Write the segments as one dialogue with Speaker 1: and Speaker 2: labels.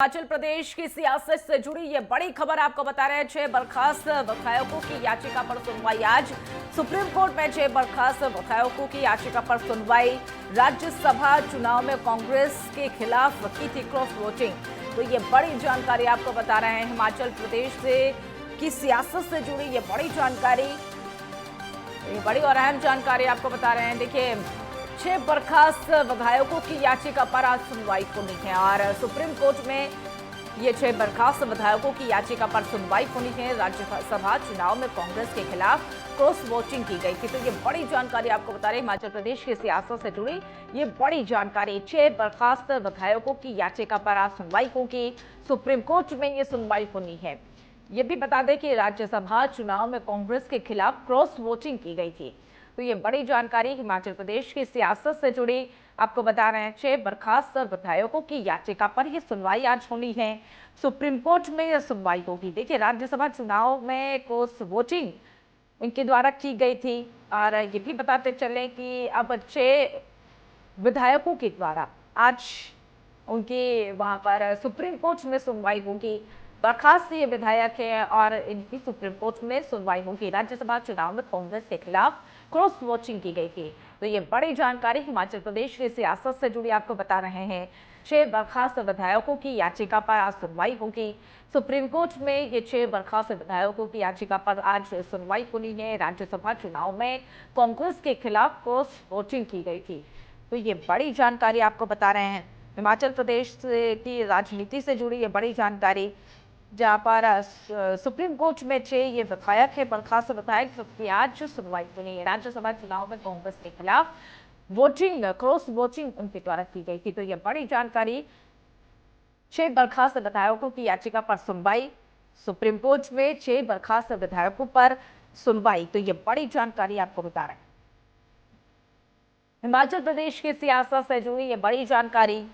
Speaker 1: हिमाचल प्रदेश की सियासत से जुड़ी ये बड़ी खबर आपको बता रहे हैं। 6 बर्खास्त विधायकों की याचिका पर सुनवाई आज सुप्रीम कोर्ट में। 6 बर्खास्त विधायकों की याचिका पर सुनवाई। राज्यसभा चुनाव में कांग्रेस के खिलाफ की थी क्रॉस वोटिंग, तो ये बड़ी जानकारी आपको बता रहे हैं। हिमाचल प्रदेश से की सियासत से जुड़ी ये बड़ी जानकारी, ये बड़ी और अहम जानकारी आपको बता रहे हैं। देखिए, 6 बर्खास्त विधायकों की याचिका पर आज सुनवाई होनी है और सुप्रीम कोर्ट में ये 6 बर्खास्त विधायकों की याचिका पर सुनवाई होनी है। राज्यसभा चुनाव में कांग्रेस के खिलाफ क्रॉस वोटिंग की गई थी, तो ये बड़ी जानकारी आपको बता रहे हैं। हिमाचल प्रदेश की सियासत से जुड़ी ये बड़ी जानकारी, 6 बर्खास्त विधायकों की याचिका पर आज सुनवाई होगी। सुप्रीम कोर्ट में ये सुनवाई होनी है। ये भी बता दें कि राज्यसभा चुनाव में कांग्रेस के खिलाफ क्रॉस वोटिंग की गई थी, तो ये बड़ी जानकारी हिमाचल प्रदेश की सियासत से जुड़ी आपको बता रहे हैं। 6 बर्खास्त विधायकों की याचिका पर यह सुनवाई आज होनी है। सुप्रीम कोर्ट में यह सुनवाई होगी। देखिए, राज्यसभा चुनाव में क्रॉस वोटिंग उनके द्वारा की गई थी और ये भी बताते चले कि अब 6 विधायकों के द्वारा आज उनके वहां पर सुप्रीम कोर्ट में सुनवाई होगी। बर्खास्त ये विधायक है और इनकी सुप्रीम कोर्ट में सुनवाई होगी। राज्यसभा चुनाव में कांग्रेस के खिलाफ क्रॉस वोटिंग की गई थी, तो ये बड़ी जानकारी हिमाचल प्रदेश की सियासत से जुड़ी आपको बता रहे हैं। 6 बर्खास्त विधायकों की याचिका पर आज सुनवाई होगी। सुप्रीम कोर्ट में ये 6 बर्खास्त विधायकों की याचिका पर आज सुनवाई होनी है। राज्यसभा चुनाव में कांग्रेस के खिलाफ क्रॉस वोटिंग की गई थी, तो ये बड़ी जानकारी आपको बता रहे हैं। हिमाचल प्रदेश की राजनीति से जुड़ी ये बड़ी जानकारी, जहाँ पर सुप्रीम कोर्ट में 6 ये विधायक है, बर्खास्त विधायक, सबकी आज सुनवाई हुई है। राज्यसभा चुनाव में कांग्रेस के खिलाफ वोटिंग, क्रॉस वोटिंग उनके द्वारा की गई थी, तो ये बड़ी जानकारी। 6 बर्खास्त विधायकों की याचिका पर सुनवाई, सुप्रीम कोर्ट में 6 बर्खास्त विधायकों पर सुनवाई, तो ये बड़ी जानकारी आपको बता रहे हैं। हिमाचल प्रदेश की सियासत से जुड़ी ये बड़ी जानकारी।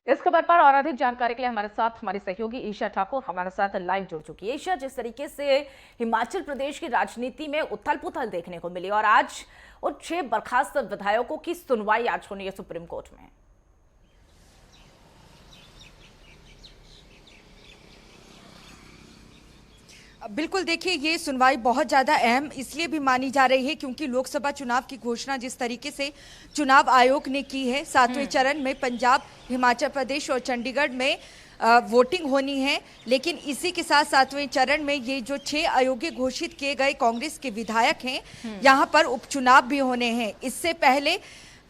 Speaker 1: इस खबर पर और अधिक जानकारी के लिए हमारे साथ हमारी सहयोगी ईशा ठाकुर हमारे साथ लाइव जुड़ चुकी है। ईशा, जिस तरीके से हिमाचल प्रदेश की राजनीति में उथल पुथल देखने को मिली और आज उन 6 बर्खास्त विधायकों की सुनवाई आज होनी है सुप्रीम कोर्ट में।
Speaker 2: बिल्कुल, देखिए, ये सुनवाई बहुत ज़्यादा अहम इसलिए भी मानी जा रही है क्योंकि लोकसभा चुनाव की घोषणा जिस तरीके से चुनाव आयोग ने की है, 7वें चरण में पंजाब, हिमाचल प्रदेश और चंडीगढ़ में वोटिंग होनी है, लेकिन इसी के साथ 7वें चरण में ये जो 6 अयोग्य घोषित किए गए कांग्रेस के विधायक हैं, यहाँ पर उपचुनाव भी होने हैं। इससे पहले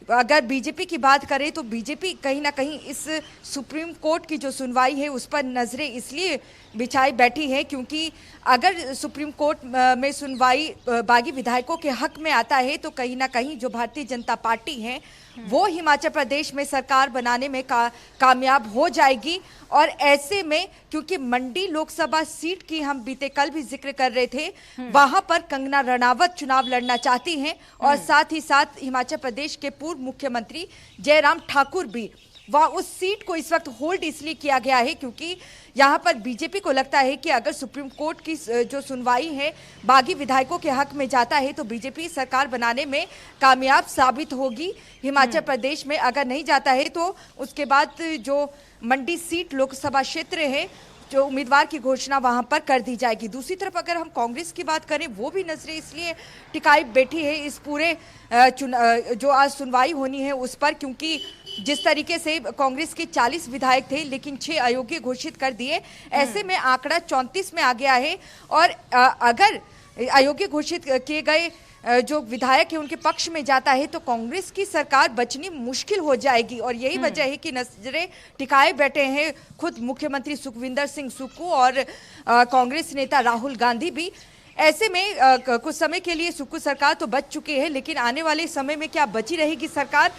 Speaker 2: अगर बीजेपी की बात करें तो बीजेपी कहीं ना कहीं इस सुप्रीम कोर्ट की जो सुनवाई है उस पर नजरें इसलिए बिछाई बैठी है क्योंकि अगर सुप्रीम कोर्ट में सुनवाई बागी विधायकों के हक में आता है तो कहीं ना कहीं जो भारतीय जनता पार्टी है वो हिमाचल प्रदेश में सरकार बनाने में कामयाब हो जाएगी। और ऐसे में क्योंकि मंडी लोकसभा सीट की हम बीते कल भी जिक्र कर रहे थे, वहां पर कंगना रणावत चुनाव लड़ना चाहती हैं और साथ ही साथ हिमाचल प्रदेश के पूर्व मुख्यमंत्री जयराम ठाकुर भी। वह उस सीट को इस वक्त होल्ड इसलिए किया गया है क्योंकि यहाँ पर बीजेपी को लगता है कि अगर सुप्रीम कोर्ट की जो सुनवाई है बागी विधायकों के हक में जाता है तो बीजेपी सरकार बनाने में कामयाब साबित होगी। हिमाचल प्रदेश में अगर नहीं जाता है तो उसके बाद जो मंडी सीट लोकसभा क्षेत्र है, जो उम्मीदवार की घोषणा वहां पर कर दी जाएगी। दूसरी तरफ अगर हम कांग्रेस की बात करें, वो भी नजरें इसलिए टिकाई बैठी है इस पूरे जो आज सुनवाई होनी है उस पर, क्योंकि जिस तरीके से कांग्रेस के 40 विधायक थे लेकिन 6 अयोग्य घोषित कर दिए, ऐसे में आंकड़ा 34 में आ गया है। और अगर अयोग्य घोषित किए गए जो विधायक है उनके पक्ष में जाता है तो कांग्रेस की सरकार बचनी मुश्किल हो जाएगी। और यही वजह है कि नजरें टिकाए बैठे हैं खुद मुख्यमंत्री सुखविंदर सिंह सुक्खू और कांग्रेस नेता राहुल गांधी भी। ऐसे में कुछ समय के लिए सुक्खू सरकार तो बच चुकी है, लेकिन आने वाले समय में क्या बची रहेगी सरकार,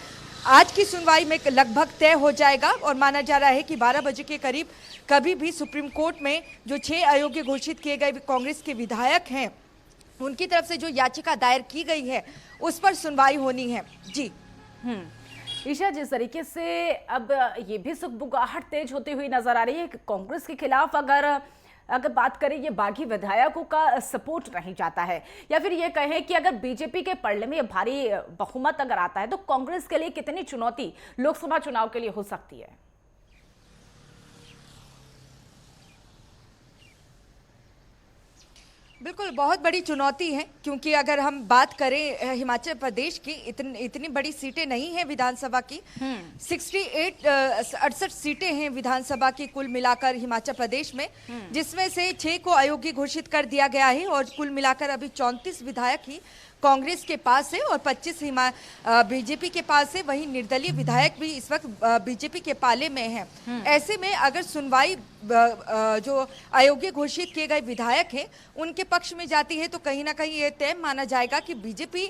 Speaker 2: आज की सुनवाई में लगभग तय हो जाएगा। और माना जा रहा है कि 12 बजे के करीब कभी भी सुप्रीम कोर्ट में जो 6 अयोग्य घोषित किए गए कांग्रेस के विधायक हैं उनकी तरफ से जो याचिका दायर की गई है उस पर सुनवाई होनी है। जी
Speaker 1: ईशा, जिस तरीके से अब ये भी सुगबुगाहट तेज होती हुई नजर आ रही है कि कांग्रेस के खिलाफ अगर अगर बात करें ये बागी विधायकों का सपोर्ट नहीं जाता है, या फिर ये कहें कि अगर बीजेपी के पलड़े में भारी बहुमत अगर आता है तो कांग्रेस के लिए कितनी चुनौती लोकसभा चुनाव के लिए हो सकती है?
Speaker 2: बिल्कुल बहुत बड़ी चुनौती है, क्योंकि अगर हम बात करें हिमाचल प्रदेश की, इतनी बड़ी सीटें नहीं हैं विधानसभा की। 68 सीटें हैं विधानसभा की कुल मिलाकर हिमाचल प्रदेश में, जिसमें से 6 को अयोग्य घोषित कर दिया गया है और कुल मिलाकर अभी 34 विधायक ही कांग्रेस के पास है और 25 बीजेपी के पास है। वहीं निर्दलीय विधायक भी इस वक्त बीजेपी के पाले में हैं। ऐसे में अगर सुनवाई जो अयोग्य घोषित किए गए विधायक हैं उनके पक्ष में जाती है तो कहीं ना कहीं ये तय माना जाएगा कि बीजेपी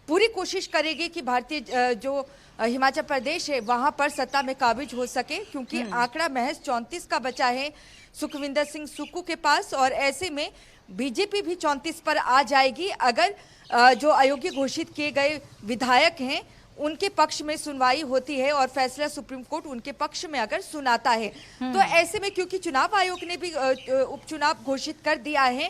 Speaker 2: पूरी कोशिश करेगी कि भारतीय जो हिमाचल प्रदेश है वहां पर सत्ता में काबिज हो सके, क्योंकि आंकड़ा महज 34 का बचा है सुखविंदर सिंह सुक्खू के पास। और ऐसे में बीजेपी भी 34 पर आ जाएगी अगर जो अयोग्य घोषित किए गए विधायक हैं उनके पक्ष में सुनवाई होती है और फैसला सुप्रीम कोर्ट उनके पक्ष में अगर सुनाता है। तो ऐसे में क्योंकि चुनाव आयोग ने भी उपचुनाव घोषित कर दिया है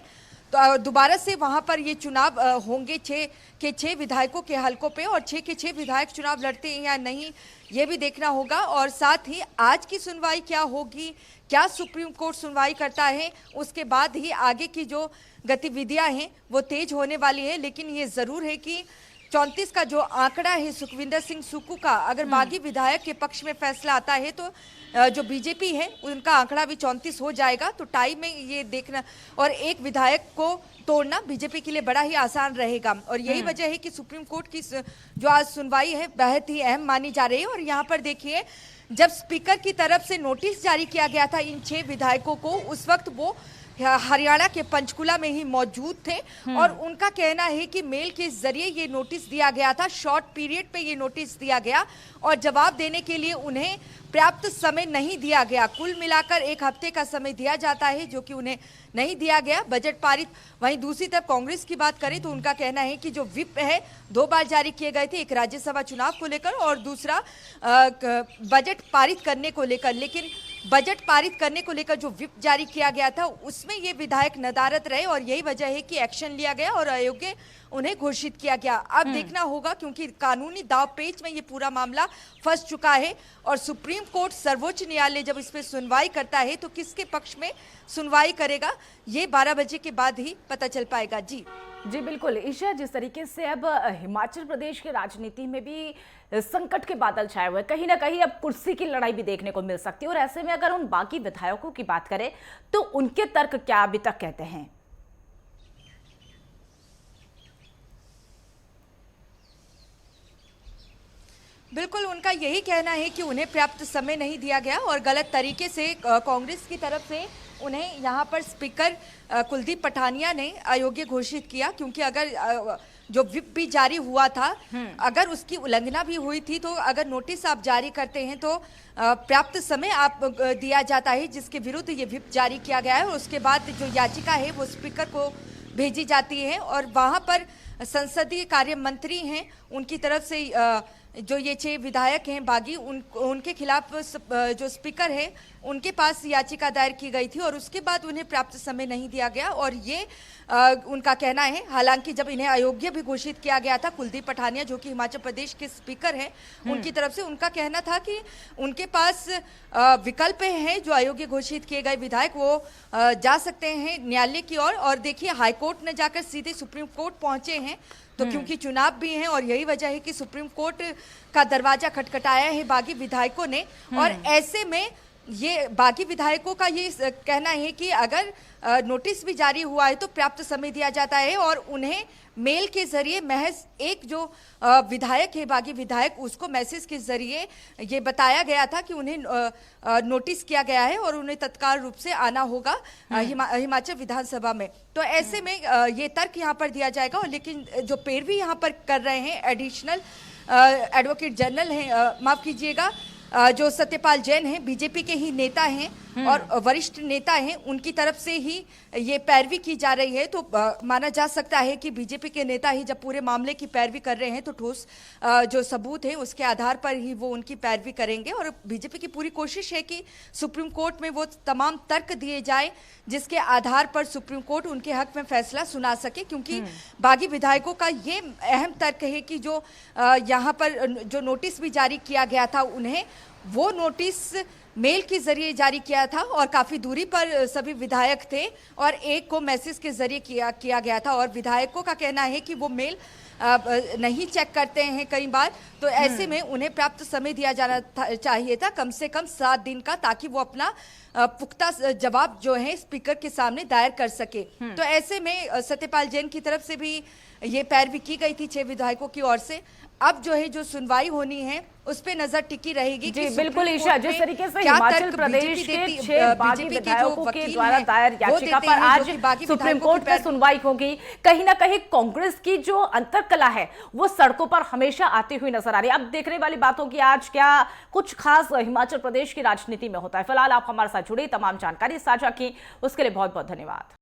Speaker 2: तो दोबारा से वहां पर ये चुनाव होंगे 6 के 6 विधायकों के हलकों पे, और 6 के 6 विधायक चुनाव लड़ते हैं या नहीं ये भी देखना होगा। और साथ ही आज की सुनवाई क्या होगी, क्या सुप्रीम कोर्ट सुनवाई करता है, उसके बाद ही आगे की जो गतिविधियां हैं वो तेज होने वाली है। लेकिन ये जरूर है कि 34 का जो आंकड़ा है सुखविंदर सिंह सुक्खू का, अगर बागी विधायक के पक्ष में फैसला आता है तो जो बीजेपी है उनका आंकड़ा भी 34 हो जाएगा। तो टाई में ये देखना और एक विधायक को तोड़ना बीजेपी के लिए बड़ा ही आसान रहेगा। और यही वजह है कि सुप्रीम कोर्ट की जो आज सुनवाई है बेहद ही अहम मानी जा रही है। और यहाँ पर देखिए, जब स्पीकर की तरफ से नोटिस जारी किया गया था इन 6 विधायकों को, उस वक्त वो हरियाणा के पंचकुला में ही मौजूद थे और उनका कहना है कि मेल के जरिए ये नोटिस दिया गया था, शॉर्ट पीरियड पे ये नोटिस दिया गया और जवाब देने के लिए उन्हें पर्याप्त समय नहीं दिया गया। कुल मिलाकर 1 हफ्ते का समय दिया जाता है जो कि उन्हें नहीं दिया गया। बजट पारित, वहीं दूसरी तरफ कांग्रेस की बात करें तो उनका कहना है कि जो व्हिप है 2 बार जारी किए गए थे, एक राज्यसभा चुनाव को लेकर और दूसरा बजट पारित करने को लेकर। लेकिन बजट पारित करने को लेकर जो व्हिप जारी किया गया था उसमें ये विधायक नदारत रहे और यही वजह है कि एक्शन लिया गया और अयोग्य उन्हें घोषित किया गया। अब देखना होगा, क्योंकि कानूनी दांवपेच में ये पूरा मामला फंस चुका है और सुप्रीम कोर्ट, सर्वोच्च न्यायालय जब इस पे सुनवाई करता है तो किसके पक्ष में सुनवाई करेगा ये 12 बजे के बाद ही पता चल पाएगा। जी
Speaker 1: बिल्कुल ईशा, जिस तरीके से अब हिमाचल प्रदेश की राजनीति में भी संकट के बादल छाए हुए, कहीं ना कहीं अब कुर्सी की लड़ाई भी देखने को मिल सकती है। और ऐसे में अगर उन बाकी विधायकों की बात करें तो उनके तर्क क्या अभी तक कहते हैं?
Speaker 2: बिल्कुल, उनका यही कहना है कि उन्हें पर्याप्त समय नहीं दिया गया और गलत तरीके से कांग्रेस की तरफ से उन्हें यहाँ पर स्पीकर कुलदीप पठानिया ने अयोग्य घोषित किया, क्योंकि अगर जो व्हिप भी जारी हुआ था अगर उसकी उल्लंघना भी हुई थी तो अगर नोटिस आप जारी करते हैं तो पर्याप्त समय आप दिया जाता है जिसके विरुद्ध ये व्हिप जारी किया गया है और उसके बाद जो याचिका है वो स्पीकर को भेजी जाती है और वहाँ पर संसदीय कार्य मंत्री हैं उनकी तरफ से जो ये 6 विधायक हैं बागी, उनके खिलाफ जो स्पीकर है उनके पास याचिका दायर की गई थी और उसके बाद उन्हें पर्याप्त समय नहीं दिया गया और ये उनका कहना है। हालांकि जब इन्हें अयोग्य भी घोषित किया गया था, कुलदीप पठानिया जो कि हिमाचल प्रदेश के स्पीकर हैं उनकी तरफ से उनका कहना था कि उनके पास विकल्प हैं, जो अयोग्य घोषित किए गए विधायक वो जा सकते हैं न्यायालय की ओर। और देखिए, हाईकोर्ट ने जाकर सीधे सुप्रीम कोर्ट पहुंचे हैं तो क्योंकि चुनाव भी हैं और यही वजह है कि सुप्रीम कोर्ट का दरवाजा खटखटाया है बागी विधायकों ने। और ऐसे में ये बागी विधायकों का ये कहना है कि अगर नोटिस भी जारी हुआ है तो पर्याप्त समय दिया जाता है और उन्हें मेल के जरिए महज एक जो विधायक है बागी विधायक उसको मैसेज के जरिए ये बताया गया था कि उन्हें नोटिस किया गया है और उन्हें तत्काल रूप से आना होगा हिमाचल विधानसभा में। तो ऐसे में ये तर्क यहाँ पर दिया जाएगा। और लेकिन जो पैरवी यहाँ पर कर रहे हैं एडिशनल एडवोकेट जनरल हैं, माफ कीजिएगा, जो सत्यपाल जैन हैं, बीजेपी के ही नेता हैं, और वरिष्ठ नेता हैं, उनकी तरफ से ही ये पैरवी की जा रही है। तो माना जा सकता है कि बीजेपी के नेता ही जब पूरे मामले की पैरवी कर रहे हैं तो ठोस जो सबूत है उसके आधार पर ही वो उनकी पैरवी करेंगे। और बीजेपी की पूरी कोशिश है कि सुप्रीम कोर्ट में वो तमाम तर्क दिए जाए जिसके आधार पर सुप्रीम कोर्ट उनके हक में फैसला सुना सके, क्योंकि बागी विधायकों का ये अहम तर्क है कि जो यहाँ पर जो नोटिस भी जारी किया गया था उन्हें वो नोटिस मेल के जरिए जारी किया था और काफी दूरी पर सभी विधायक थे और एक को मैसेज के जरिए किया गया था। और विधायकों का कहना है कि वो मेल नहीं चेक करते हैं कई बार, तो ऐसे में उन्हें प्राप्त समय दिया जाना चाहिए था कम से कम 7 दिन का, ताकि वो अपना पुख्ता जवाब जो है स्पीकर के सामने दायर कर सके। तो ऐसे में सत्यपाल जैन की तरफ से भी ये पैरवी की गई थी 6 विधायकों की ओर से। अब जो है जो सुनवाई होनी है उस पे नजर टिकी रहेगी।
Speaker 1: जी बिल्कुल ईशा, जिस तरीके से हिमाचल प्रदेश के 6 बागी विधायकों के द्वारा दायर याचिका पर आज सुप्रीम कोर्ट में सुनवाई होगी, कहीं ना कहीं कांग्रेस की जो अंतरकला है वो सड़कों पर हमेशा आती हुई नजर आ रही है। अब देखने वाली बातों की आज क्या कुछ खास हिमाचल प्रदेश की राजनीति में होता है। फिलहाल आप हमारे साथ जुड़ी, तमाम जानकारी साझा की, उसके लिए बहुत बहुत धन्यवाद।